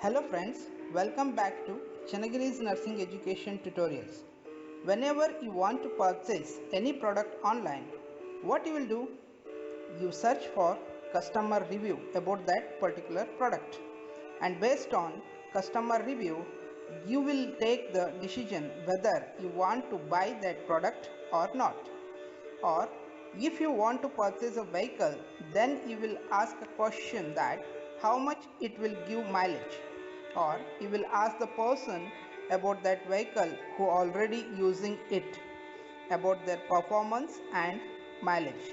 Hello friends, welcome back to Chanagiri's Nursing Education Tutorials. Whenever you want to purchase any product online, what you will do? You search for customer review about that particular product, and based on customer review, you will take the decision whether you want to buy that product or not. Or if you want to purchase a vehicle, then you will ask a question that how much it will give mileage, or you will ask the person about that vehicle who already using it about their performance and mileage.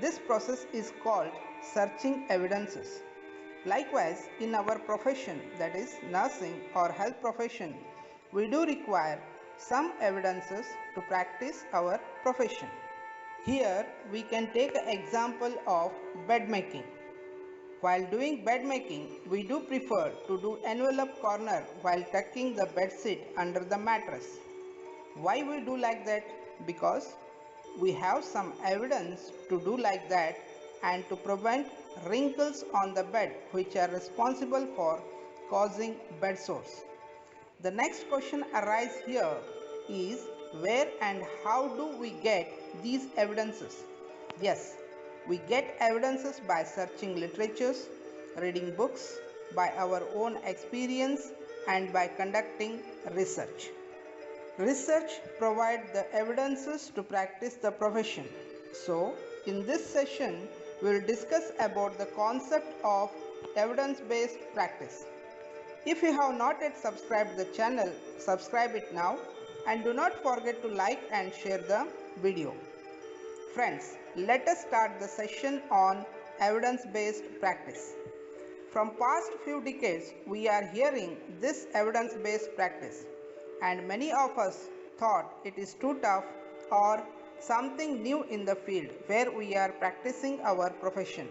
This process is called searching evidences. Likewise, in our profession, that is nursing or health profession, we do require some evidences to practice our profession. Here we can take an example of bed making. While doing bed making, we do prefer to do envelope corner while tucking the bed sheet under the mattress. Why we do like that? Because we have some evidence to do like that and to prevent wrinkles on the bed which are responsible for causing bed sores. The next question arises here is where and how do we get these evidences? Yes, we get evidences by searching literatures, reading books, by our own experience and by conducting research. Research provides the evidences to practice the profession. So, in this session, we will discuss about the concept of evidence-based practice. If you have not yet subscribed the channel, subscribe it now and do not forget to like and share the video. Friends, let us start the session on evidence-based practice. From past few decades, we are hearing this evidence-based practice and many of us thought it is too tough or something new in the field where we are practicing our profession,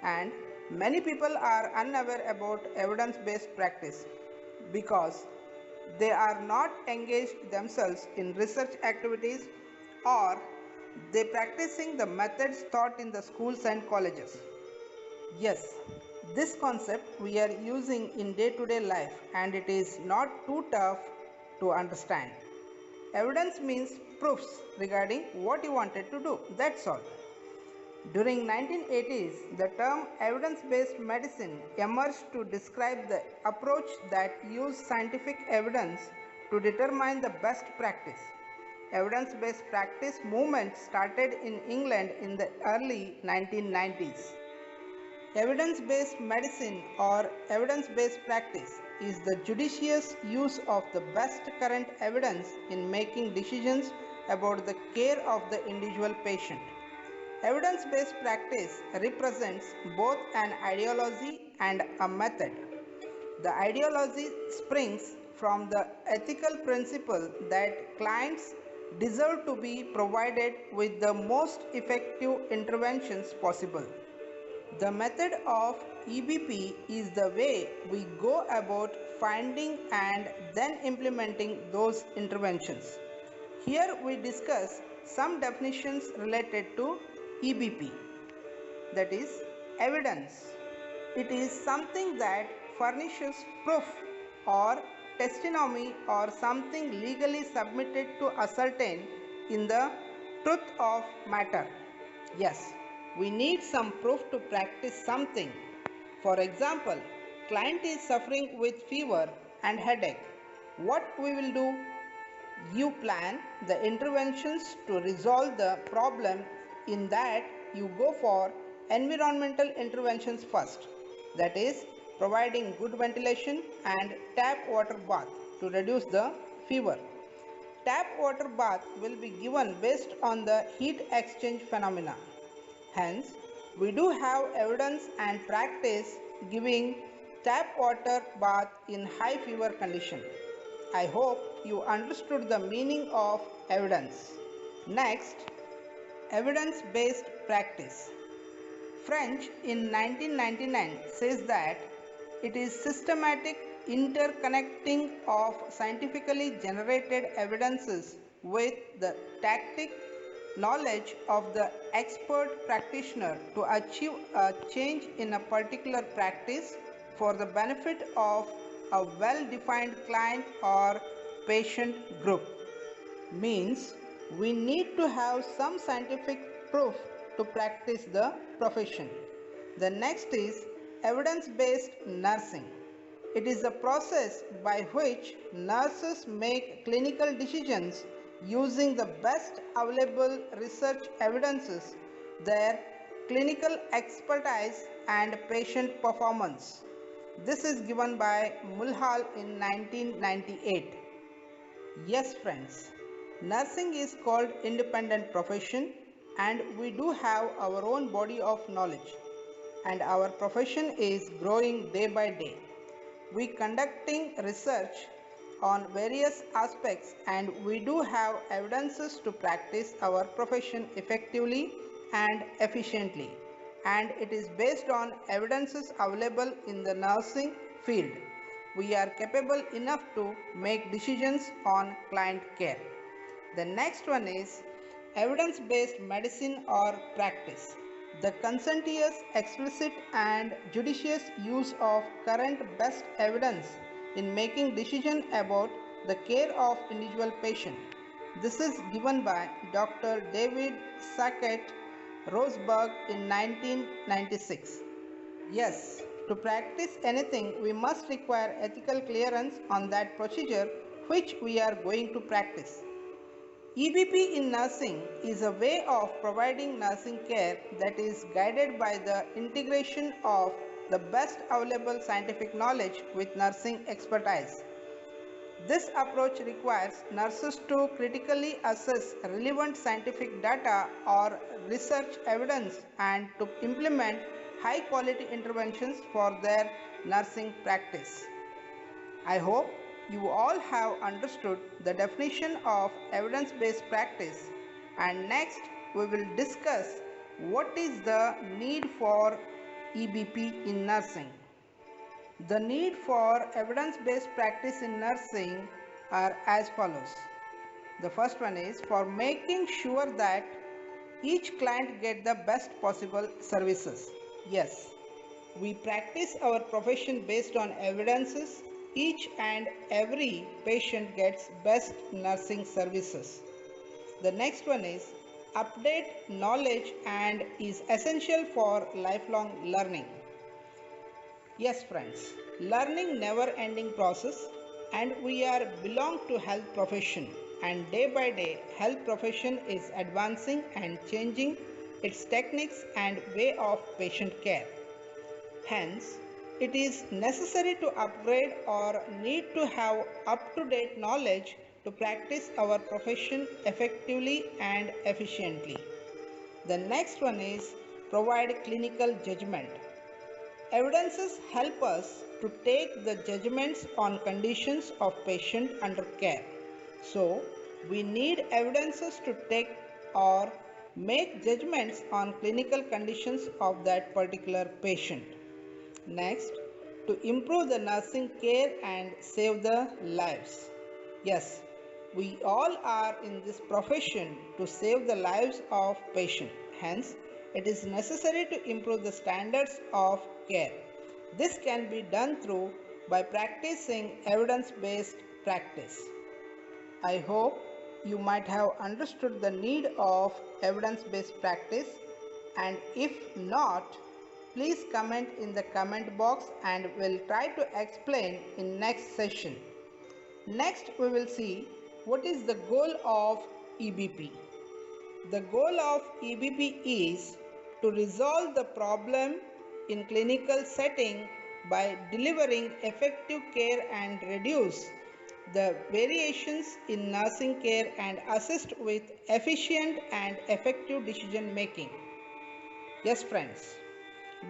and many people are unaware about evidence-based practice because they are not engaged themselves in research activities or they practicing the methods taught in the schools and colleges. Yes, this concept we are using in day-to-day life and it is not too tough to understand. Evidence means proofs regarding what you wanted to do, that's all. During 1980s, the term evidence-based medicine emerged to describe the approach that used scientific evidence to determine the best practice. Evidence-based practice movement started in England in the early 1990s. Evidence-based medicine or evidence-based practice is the judicious use of the best current evidence in making decisions about the care of the individual patient. Evidence-based practice represents both an ideology and a method. The ideology springs from the ethical principle that clients deserve to be provided with the most effective interventions possible. The method of EBP is the way we go about finding and then implementing those interventions. Here we discuss some definitions related to EBP, that is evidence. It is something that furnishes proof or testimony or something legally submitted to ascertain in the truth of matter. Yes, we need some proof to practice something. For example, client is suffering with fever and headache. What we will do? You plan the interventions to resolve the problem. In that, you go for environmental interventions first. That is, providing good ventilation and tap water bath to reduce the fever. Tap water bath will be given based on the heat exchange phenomena. Hence, we do have evidence and practice giving tap water bath in high fever condition. I hope you understood the meaning of evidence. Next, evidence-based practice. French in 1999 says that it is systematic interconnecting of scientifically generated evidences with the tactic knowledge of the expert practitioner to achieve a change in a particular practice for the benefit of a well-defined client or patient group. Means we need to have some scientific proof to practice the profession. The next is evidence-based nursing. It is a process by which nurses make clinical decisions using the best available research evidences, their clinical expertise and patient performance. This is given by Mulhall in 1998. Yes friends, nursing is called independent profession and we do have our own body of knowledge and our profession is growing day by day. We conducting research on various aspects and we do have evidences to practice our profession effectively and efficiently, and it is based on evidences available in the nursing field. We are capable enough to make decisions on client care. The next one is evidence-based medicine or practice. The conscientious, explicit and judicious use of current best evidence in making decision about the care of individual patient. This is given by Dr. David Sackett Roseberg in 1996. Yes, to practice anything, we must require ethical clearance on that procedure which we are going to practice. EBP in nursing is a way of providing nursing care that is guided by the integration of the best available scientific knowledge with nursing expertise. This approach requires nurses to critically assess relevant scientific data or research evidence and to implement high quality interventions for their nursing practice. I hope you all have understood the definition of evidence-based practice, and next we will discuss what is the need for EBP in nursing. The need for evidence-based practice in nursing are as follows. The first one is for making sure that each client get the best possible services. Yes, we practice our profession based on evidences. Each and every patient gets best nursing services. The next one is update knowledge and is essential for lifelong learning. Yes friends, learning never ending process and we are belong to health profession, and day by day health profession is advancing and changing its techniques and way of patient care. Hence, it is necessary to upgrade or need to have up-to-date knowledge to practice our profession effectively and efficiently. The next one is provide clinical judgment. Evidences help us to take the judgments on conditions of patient under care. So, we need evidences to take or make judgments on clinical conditions of that particular patient. Next, to improve the nursing care and save the lives. Yes, we all are in this profession to save the lives of patients. Hence, it is necessary to improve the standards of care. This can be done through by practicing evidence-based practice. I hope you might have understood the need of evidence-based practice, and if not, please comment in the comment box and we'll try to explain in next session. Next we will see what is the goal of EBP. The goal of EBP is to resolve the problem in clinical setting by delivering effective care and reduce the variations in nursing care and assist with efficient and effective decision making. Yes friends,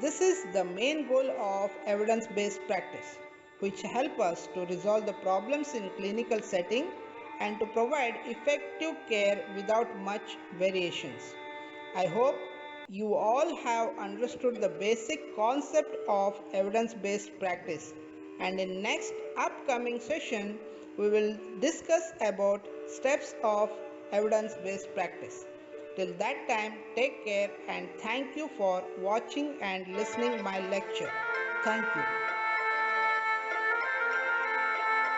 this is the main goal of evidence-based practice, which help us to resolve the problems in clinical setting and to provide effective care without much variations. I hope you all have understood the basic concept of evidence-based practice, and in next upcoming session we will discuss about steps of evidence-based practice. Till that time, take care and thank you for watching and listening my lecture. Thank you.